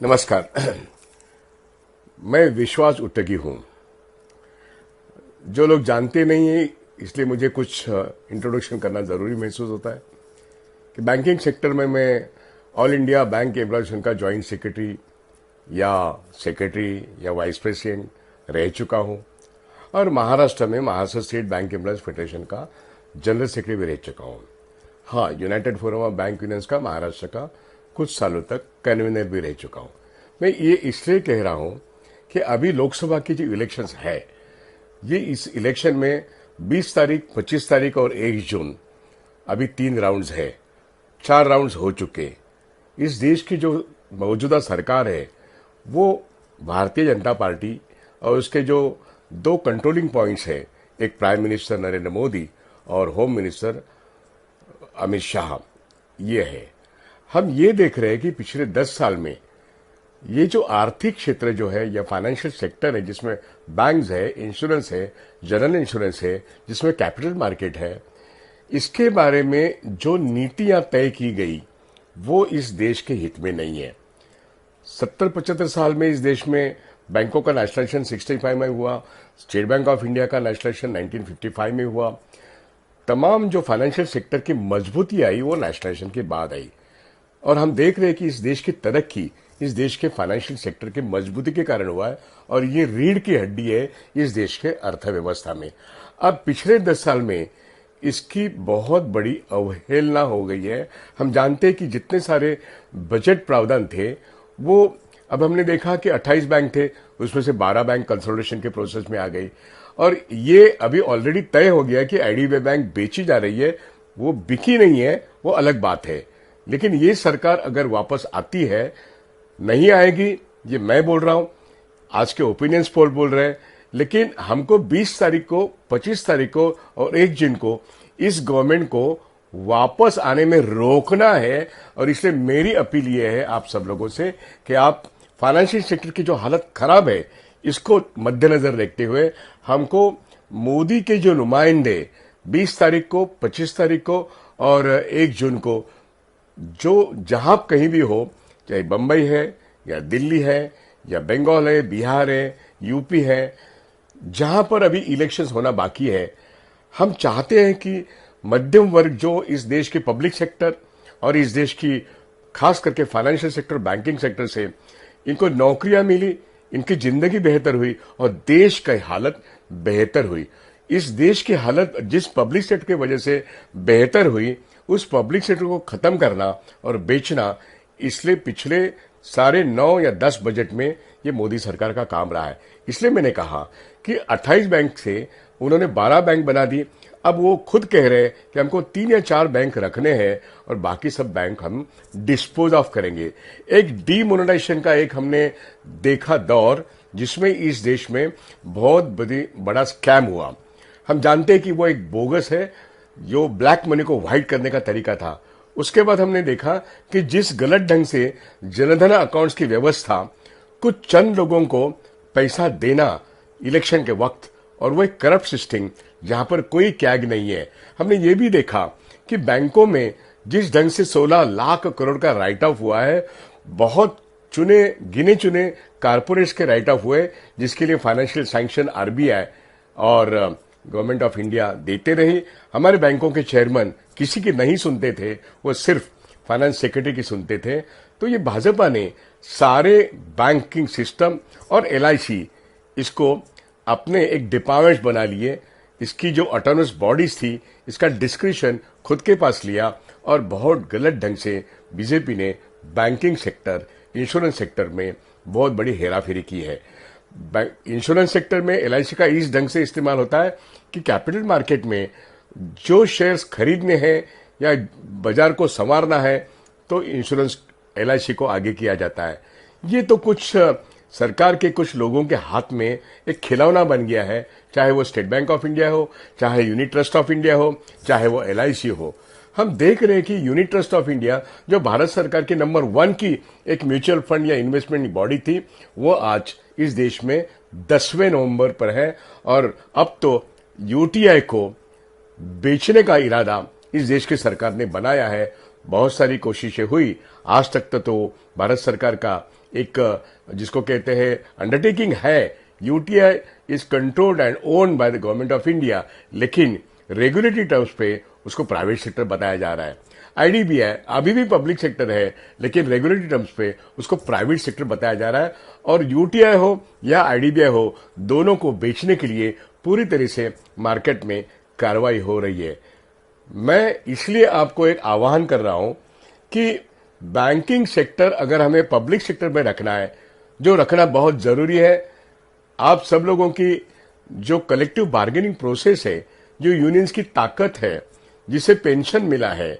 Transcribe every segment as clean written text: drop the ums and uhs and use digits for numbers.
नमस्कार। मैं विश्वास उट्टगी हूं। जो लोग जानते नहीं हैं, इसलिए मुझे कुछ इंट्रोडक्शन करना जरूरी महसूस होता है कि बैंकिंग सेक्टर में मैं ऑल इंडिया बैंक एम्प्लॉयज का जॉइंट सेक्रेटरी या वाइस प्रेसिडेंट रह चुका हूं और महाराष्ट्र में Maharashtra state bank employees federation का जनरल सेक्रेटरी भी रह चुका हूं। हाँ, United forum of bank unions का महाराष्ट्र का कुछ सालों तक कन्वीनर भी रह चुका हूं। मैं ये इसलिए कह रहा हूं कि अभी लोकसभा की जो इलेक्शंस है, ये इस इलेक्शन में 20 तारीख, 25 तारीख और 1 जून अभी 3 राउंड्स है। 4 राउंड्स हो चुके। इस देश की जो मौजूदा सरकार है वो भारतीय जनता पार्टी और उसके जो 2 कंट्रोलिंग पॉइंट्स है, एक प्राइम मिनिस्टर नरेंद्र मोदी और होम मिनिस्टर अमित शाह, ये है। हम ये देख रहे हैं कि पिछले 10 साल में ये जो आर्थिक क्षेत्र जो है या फाइनेंशियल सेक्टर है, जिसमें बैंक्स है, इंश्योरेंस है, जनरल इंश्योरेंस है, जिसमें कैपिटल मार्केट है, इसके बारे में जो नीतियां तय की गई वो इस देश के हित में नहीं है। 70-75 साल में इस देश में बैंकों का नेशनलाइजेशन 65 में हुआ, स्टेट बैंक ऑफ इंडिया का नेशनलाइजेशन 1955 में हुआ। तमाम जो फाइनेंशियल सेक्टर की मजबूती आई वो नेशनलाइजेशन के बाद आई और हम देख रहे हैं कि इस देश की तरक्की इस देश के फाइनेंशियल सेक्टर की मजबूती के कारण हुआ है और ये रीढ़ की हड्डी है इस देश के अर्थव्यवस्था में। अब पिछले 10 साल में इसकी बहुत बड़ी अवहेलना हो गई है। हम जानते हैं कि जितने सारे बजट प्रावधान थे वो अब हमने देखा कि 28 बैंक थे, उसमें से 12 बैंक कंसोलिडेशन के प्रोसेस में आ गई और ये अभी ऑलरेडी तय हो गया कि आईडीबीआई बैंक बेची जा रही है। वो बिकी नहीं है, वो अलग बात है, लेकिन ये सरकार अगर वापस आती है, नहीं आएगी, ये मैं बोल रहा हूं, आज के ओपिनियंस पोल बोल रहे हैं, लेकिन हमको 20 तारीख को, 25 तारीख को और 1 जून को इस गवर्नमेंट को वापस आने में रोकना है। और इसलिए मेरी अपील ये है आप सब लोगों से कि आप फाइनेंशियल सेक्टर की जो हालत खराब है इसको मद्देनजर रखते हुए हमको मोदी के जो नुमाइंदे 20 तारीख को, 25 तारीख को और 1 जून को जो जहां कहीं भी हो, चाहे बंबई है या दिल्ली है या बंगाल है, बिहार है, यूपी है, जहां पर अभी इलेक्शंस होना बाकी है, हम चाहते हैं कि मध्यम वर्ग जो इस देश के पब्लिक सेक्टर और इस देश की खास करके फाइनेंशियल सेक्टर, बैंकिंग सेक्टर से इनको नौकरियां मिली, इनकी जिंदगी बेहतर हुई और देश की हालत बेहतर हुई। इस देश की हालत जिस पब्लिक सेक्टर की वजह से बेहतर हुई, उस पब्लिक सेक्टर को खत्म करना और बेचना, इसलिए पिछले साढ़े 9 या 10 बजट में ये मोदी सरकार का काम रहा है। इसलिए मैंने कहा कि 28 बैंक से उन्होंने 12 बैंक बना दी। अब वो खुद कह रहे हैं कि हमको 3 या 4 बैंक रखने हैं और बाकी सब बैंक हम डिस्पोज ऑफ करेंगे। एक डीमोनेटाइजेशन का एक हमने देखा दौर, जिसमें इस देश में बहुत बड़ा स्कैम हुआ। हम जानते हैं कि वो एक बोगस है, जो ब्लैक मनी को व्हाइट करने का तरीका था। उसके बाद हमने देखा कि जिस गलत ढंग से जनधन अकाउंट्स की व्यवस्था, कुछ चंद लोगों को पैसा देना इलेक्शन के वक्त, और वो एक करप्ट सिस्टम जहां पर कोई कैग नहीं है। हमने ये भी देखा कि बैंकों में जिस ढंग से 16 लाख करोड़ का राइट ऑफ हुआ है, बहुत गिने चुने कारपोरेट्स के राइट ऑफ हुए, जिसके लिए फाइनेंशियल सैंक्शन आरबीआई और गवर्नमेंट ऑफ इंडिया देते रही। हमारे बैंकों के चेयरमैन किसी की नहीं सुनते थे, वो सिर्फ फाइनेंस सेक्रेटरी की सुनते थे। तो ये भाजपा ने सारे बैंकिंग सिस्टम और एलआईसी इसको अपने एक डिपार्टमेंट बना लिए। इसकी जो ऑटोनमस बॉडीज थी, इसका डिस्क्रिशन खुद के पास लिया और बहुत गलत ढंग से बीजेपी ने बैंकिंग सेक्टर, इंश्योरेंस सेक्टर में बहुत बड़ी हेराफेरी की है। इंश्योरेंस सेक्टर में एलआईसी का इस ढंग से इस्तेमाल होता है कि कैपिटल मार्केट में जो शेयर्स खरीदने हैं या बाजार को संवारना है, तो इंश्योरेंस एलआईसी को आगे किया जाता है। ये तो कुछ सरकार के कुछ लोगों के हाथ में एक खिलौना बन गया है, चाहे वो स्टेट बैंक ऑफ इंडिया हो, चाहे यूनिट ट्रस्ट ऑफ इंडिया हो, चाहे वो एलआईसी हो। हम देख रहे हैं कि यूनिट ट्रस्ट ऑफ इंडिया, जो भारत सरकार के नंबर 1 की एक म्यूचुअल फंड या इन्वेस्टमेंट बॉडी थी, वो आज इस देश में 10वें नवंबर पर है और अब तो यूटीआई को बेचने का इरादा इस देश की सरकार ने बनाया है। बहुत सारी कोशिशें हुई, आज तक तो भारत सरकार का एक जिसको कहते हैं अंडरटेकिंग है। UTI is controlled and owned by the government of India, लेकिन रेगुलेटरी टर्म्स पे उसको प्राइवेट सेक्टर बताया जा रहा है। आईडीबीआई अभी भी पब्लिक सेक्टर है, लेकिन रेगुलेटरी टर्म्स पे उसको प्राइवेट सेक्टर बताया जा रहा है। और यूटीआई हो या आईडीबीआई हो, दोनों को बेचने के लिए पूरी तरह से मार्केट में कार्रवाई हो रही है। मैं इसलिए आपको एक आह्वान कर रहा हूं कि बैंकिंग सेक्टर अगर हमें पब्लिक सेक्टर में रखना है, जो रखना बहुत जरूरी है, आप सब लोगों की जो कलेक्टिव बार्गेनिंग प्रोसेस है, जो यूनियंस की ताकत है, जिसे पेंशन मिला है,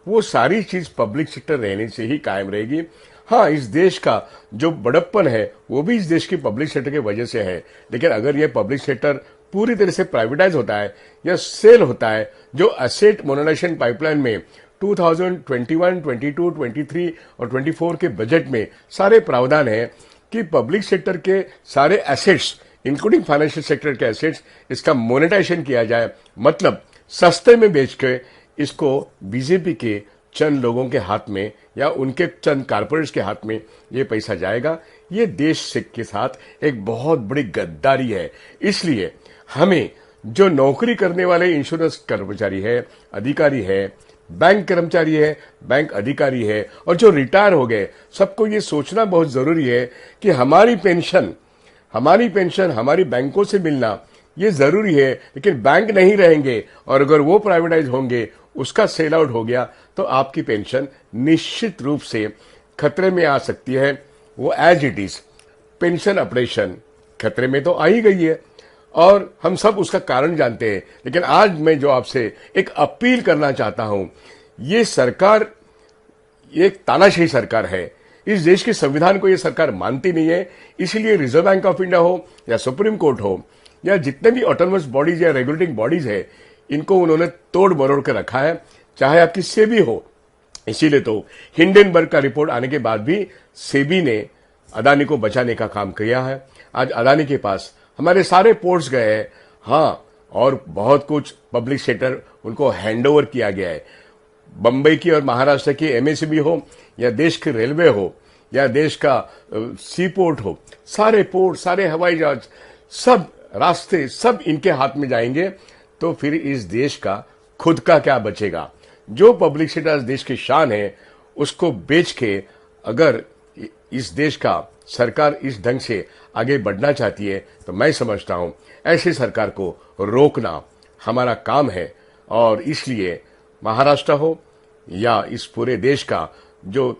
वो सारी चीज पब्लिक सेक्टर रहने से ही कायम रहेगी। हाँ, इस देश का जो बड़प्पन है वो भी इस देश की पब्लिक सेक्टर की वजह से है, लेकिन अगर ये पब्लिक सेक्टर पूरी तरह से प्राइवेटाइज होता है या सेल होता है, जो एसेट मोनेटाइजेशन पाइपलाइन में 2021, 22, 23 और 24 के बजट में सारे प्रावधान है कि पब्लिक सेक्टर के सारे एसेट्स इंक्लूडिंग फाइनेंशियल सेक्टर के एसेट्स इसका मोनेटाइजेशन किया जाए, मतलब सस्ते में बेच के इसको बीजेपी के चंद लोगों के हाथ में या उनके चंद कारपोरेट्स के हाथ में ये पैसा जाएगा। ये देश से के साथ एक बहुत बड़ी गद्दारी है। इसलिए हमें जो नौकरी करने वाले इंश्योरेंस कर्मचारी है, अधिकारी है, बैंक कर्मचारी है, बैंक अधिकारी है और जो रिटायर हो गए, सबको ये सोचना बहुत जरूरी है कि हमारी पेंशन हमारी बैंकों से मिलना ये जरूरी है, लेकिन बैंक नहीं रहेंगे और अगर वो प्राइवेटाइज होंगे, उसका सेल आउट हो गया, तो आपकी पेंशन निश्चित रूप से खतरे में आ सकती है। वो as it is pension operation खतरे में तो आ ही गई है और हम सब उसका कारण जानते हैं। लेकिन आज मैं जो आपसे एक अपील करना चाहता हूं, ये सरकार एक तानाशाही सरकार है। इस देश के संविधान को ये सरकार मानती नहीं है, इसलिए रिजर्व बैंक ऑफ इंडिया हो या सुप्रीम कोर्ट हो या जितने भी ऑटोनमस बॉडीज या रेगुलेटिंग बॉडीज है, इनको उन्होंने तोड़ मरोड़ के रखा है, चाहे आपकी सेबी हो। इसीलिए तो हिंडनबर्ग का रिपोर्ट आने के बाद भी सेबी ने अदानी को बचाने का काम किया है। आज अदानी के पास हमारे सारे पोर्ट्स गए हैं, हाँ, और बहुत कुछ पब्लिक सेक्टर उनको हैंडओवर किया गया है। बंबई की और महाराष्ट्र की एमएसएमई हो या देश की रेलवे हो या देश का सी पोर्ट हो, सारे पोर्ट, सारे हवाई जहाज, सब रास्ते सब इनके हाथ में जाएंगे, तो फिर इस देश का खुद का क्या बचेगा। जो पब्लिक सेक्टर देश की शान है, उसको बेच के अगर इस देश का सरकार इस ढंग से आगे बढ़ना चाहती है, तो मैं समझता हूं ऐसी सरकार को रोकना हमारा काम है। और इसलिए महाराष्ट्र हो या इस पूरे देश का जो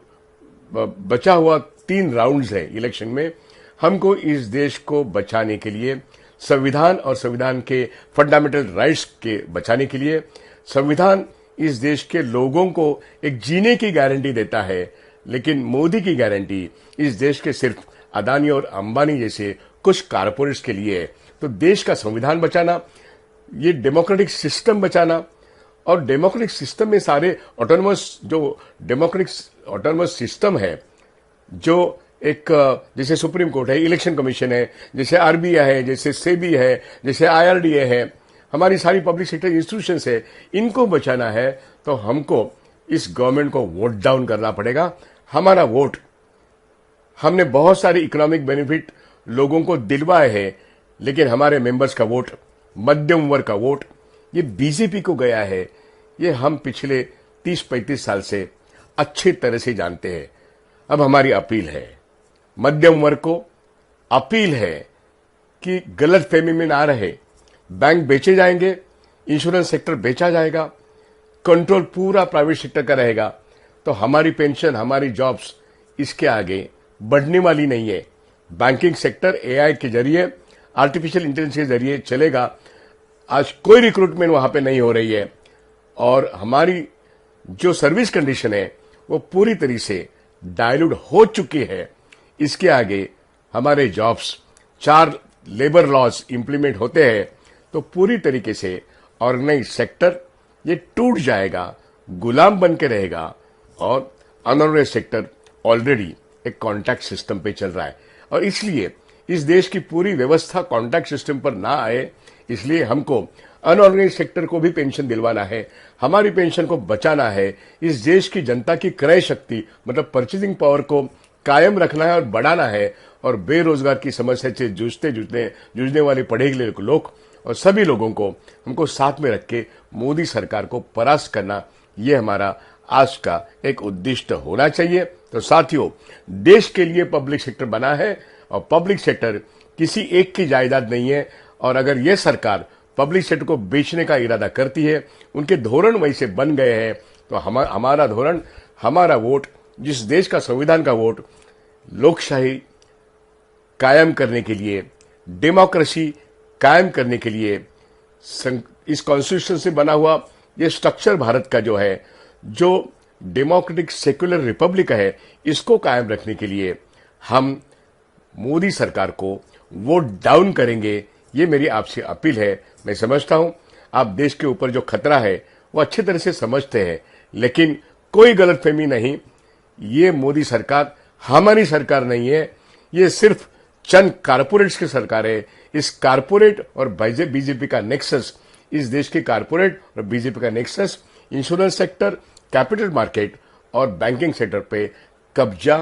बचा हुआ 3 राउंड्स है इलेक्शन में, हमको इस देश को बचाने के लिए, संविधान और संविधान के फंडामेंटल राइट्स के बचाने के लिए, संविधान इस देश के लोगों को एक जीने की गारंटी देता है, लेकिन मोदी की गारंटी इस देश के सिर्फ अदानी और अंबानी जैसे कुछ कारपोरेट्स के लिए है। तो देश का संविधान बचाना, ये डेमोक्रेटिक सिस्टम बचाना, और डेमोक्रेटिक सिस्टम में सारे ऑटोनमस जो डेमोक्रेटिक ऑटोनमस सिस्टम है, जो एक जैसे सुप्रीम कोर्ट है, इलेक्शन कमीशन है, जैसे आरबीआई है, जैसे सेबी है, जैसे आईआरडीए है, हमारी सारी पब्लिक सेक्टर इंस्टीट्यूशंस है, इनको बचाना है तो हमको इस गवर्नमेंट को वोट डाउन करना पड़ेगा। हमारा वोट, हमने बहुत सारे इकोनॉमिक बेनिफिट लोगों को दिलवाए हैं, लेकिन हमारे मेंबर्स का वोट, मध्यम वर्ग का वोट, ये बीजेपी को गया है। ये हम पिछले 30-35 साल से अच्छी तरह से जानते हैं। अब हमारी अपील है मध्यम वर्ग को, अपील है कि गलत फहमी में ना रहे। बैंक बेचे जाएंगे, इंश्योरेंस सेक्टर बेचा जाएगा, कंट्रोल पूरा प्राइवेट सेक्टर का रहेगा, तो हमारी पेंशन, हमारी जॉब्स इसके आगे बढ़ने वाली नहीं है। बैंकिंग सेक्टर एआई के जरिए, आर्टिफिशियल इंटेलिजेंस के जरिए चलेगा। आज कोई रिक्रूटमेंट वहां पे नहीं हो रही है और हमारी जो सर्विस कंडीशन है वो पूरी तरह से डायल्यूट हो चुकी है। इसके आगे हमारे जॉब्स, 4 लेबर लॉज इंप्लीमेंट होते हैं तो पूरी तरीके से ऑर्गेनाइज सेक्टर ये टूट जाएगा, गुलाम बन के रहेगा। और अनऑर्गेनाइज सेक्टर ऑलरेडी एक कॉन्ट्रैक्ट सिस्टम पे चल रहा है और इसलिए इस देश की पूरी व्यवस्था कॉन्ट्रैक्ट सिस्टम पर ना आए, इसलिए हमको अनऑर्गेनाइज सेक्टर को भी पेंशन दिलवाना है, हमारी पेंशन को बचाना है। इस देश की जनता की क्रय शक्ति मतलब परचेजिंग पावर को कायम रखना है और बढ़ाना है, और बेरोजगार की समस्या से जूझने वाले पढ़े लिखे लोग और सभी लोगों को हमको साथ में रख के मोदी सरकार को परास्त करना, ये हमारा आज का एक उद्देश्य होना चाहिए। तो साथियों, देश के लिए पब्लिक सेक्टर बना है और पब्लिक सेक्टर किसी एक की जायदाद नहीं है, और अगर यह सरकार पब्लिक सेक्टर को बेचने का इरादा करती है, उनके धोरण वैसे बन गए हैं, तो हमारा धोरण, हमारा वोट, जिस देश का संविधान का वोट लोकशाही कायम करने के लिए, डेमोक्रेसी कायम करने के लिए, इस कॉन्स्टिट्यूशन से बना हुआ ये स्ट्रक्चर भारत का जो है, जो डेमोक्रेटिक सेक्युलर रिपब्लिक है, इसको कायम रखने के लिए हम मोदी सरकार को वोट डाउन करेंगे। ये मेरी आपसे अपील है। मैं समझता हूं आप देश के ऊपर जो खतरा है वो अच्छी तरह से समझते हैं, लेकिन कोई गलतफहमी नहीं, ये मोदी सरकार हमारी सरकार नहीं है, ये सिर्फ चंद कारपोरेट्स की सरकार है। इस कारपोरेट और बीजेपी का नेक्सस, इस देश के कारपोरेट और बीजेपी का nexus insurance sector, capital market और बैंकिंग सेक्टर पे कब्जा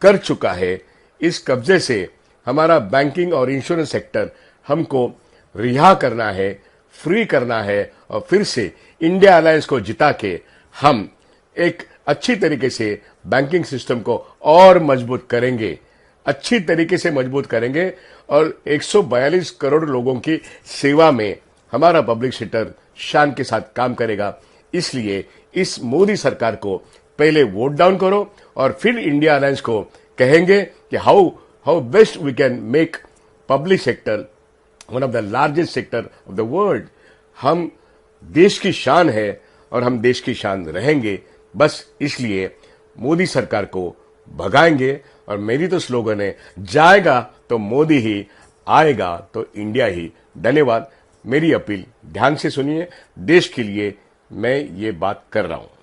कर चुका है। इस कब्जे से हमारा बैंकिंग और इंश्योरेंस सेक्टर हमको रिहा करना है, फ्री करना है, और फिर से इंडिया अलायंस को जिता के हम एक अच्छी तरीके से बैंकिंग सिस्टम को और मजबूत करेंगे, अच्छी तरीके से मजबूत करेंगे, और 142 करोड़ लोगों की सेवा में हमारा पब्लिक सेक्टर शान के साथ काम करेगा। इसलिए इस मोदी सरकार को पहले वोट डाउन करो और फिर इंडिया अलायंस को कहेंगे कि how best we can make public sector one of the largest sector of the world. हम देश की शान है और हम देश की शान रहेंगे। बस इसलिए मोदी सरकार को भगाएंगे, और मेरी तो स्लोगन है, जाएगा तो मोदी ही, आएगा तो इंडिया ही। धन्यवाद। मेरी अपील ध्यान से सुनिए, देश के लिए मैं ये बात कर रहा हूं।